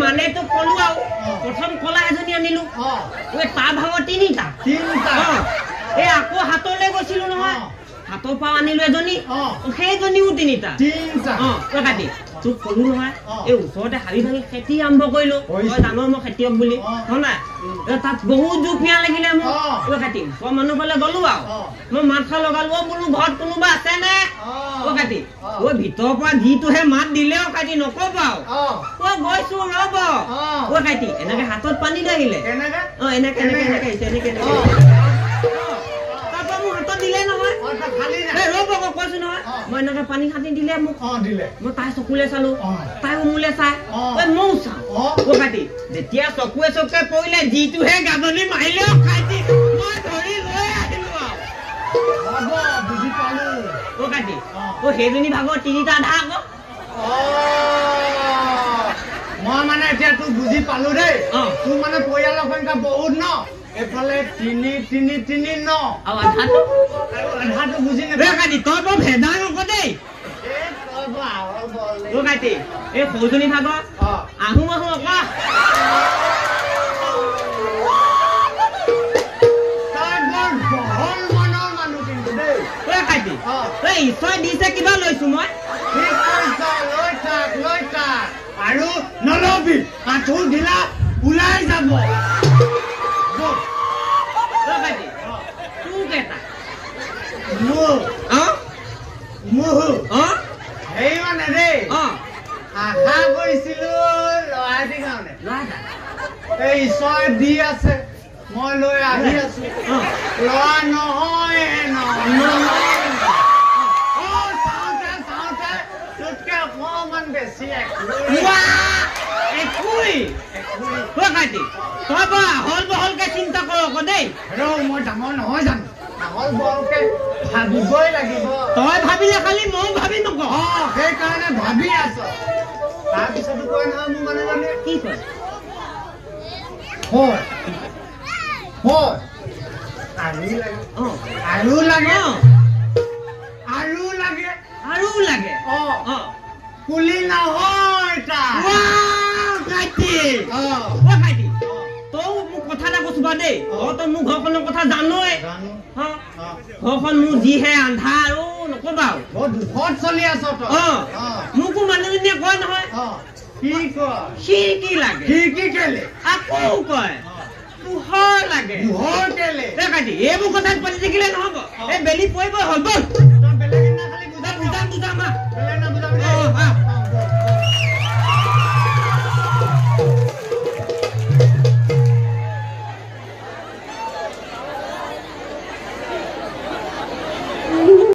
মানে তো কলো আৰু প্ৰথম কলা এজনী আনিলো ওই তাৰ ভাগৰ তিনিটা এই আকৌ হাতলৈ গৈছিলো নহয় হাতৰ পৰা আনিলো এজনী সেইজনীও তিনিটা কাটি তোক কলো নহয় এই ওচৰতে হাবি ভাঙি খেতি আৰম্ভ কৰিলো তই জানো মই খেতিয়ক বুলি হয় নাই তাত বহুত জোক পিয়া লাগিলে মোক কাটি মই মানুহ ফালে গলো আৰু মই মাত খা লগালো বোলো ঘৰত কোনোবা আছে নে কাটি ওই ভিতৰৰ পৰা যিটোহে মাত দিলেও কাটি নকবা গৈছো ৰব কাটি এনেকে হাতত পানী লাগিলে এনেকে এনেকে এনেকে এনেকে তাৰপৰা মোক হাতত দিলে নহয় ৰব কৈছো নহয় মই এনেকে পানী খাটি দিলে মোক মই তাই চকুলে চালো তাই মোলে চাই ময়ো চাওঁ কাটি যেতিয়া চকুৱে চকুৱে পৰিলে যিটোহে গাজনি মাৰিলেও কাটি মই ধৰি লৈ আহিলো আৰু বুজি পালো কাটি সেইজনী ভাগৰ তিনিটা আধা আকৌ মই মানে এতিয়া তোক বুজি পালো দেই তোৰ মানে পৰিয়ালৰ সংখ্যা বহুত ন এফালে 3 3 3 9 আৰু আধাটো বুজি নেপায় কাটি তই বৰ ভেদা নকওঁ দেই কাটি এই সৌজনী ভাগৰ আহো আহো অকা ঈশ্বৰ দিছে কিবা লৈছো মই আৰু নলবি আঁঠু ঢিলা ওলাই যাব সেই মানে দেই আশা কৰিছিলো ল'ৰাটিৰ কাৰণে এই ঈশ্বৰ দি আছে মই লৈ আহি আছো ল'ৰা নহয় অকমান বেছি হল বহলকে চিন্তা কৰ আকৌ দেই মই ডাঙৰ নহয় জানো হল বহলকে ভাবিবই লাগিব তই ভাবিলে খালি মই ভাবি নকওঁ সেইকাৰণে ভাবি আছ তাৰপিছতো কয় নহয় মোৰ মানে জানে কি কয় আৰু লাগে কুলি নহয় তই মোক কথা এটা কৈছো বা দেই তই মোৰ ঘৰখনৰ কথা জানই ঘৰখন মোৰ যিহে আন্ধাৰ নকবা দুখত চলি আছ মোকো মানুহজনীয়ে কয় নহয় খিৰিকী লাগে খিৰিকী কেলে আকৌ কয় পোহৰ লাগে পোহৰ কেলে এইবোৰ কথাত পাতি থাকিলে নহব এই বেলি পৰিব হ'ল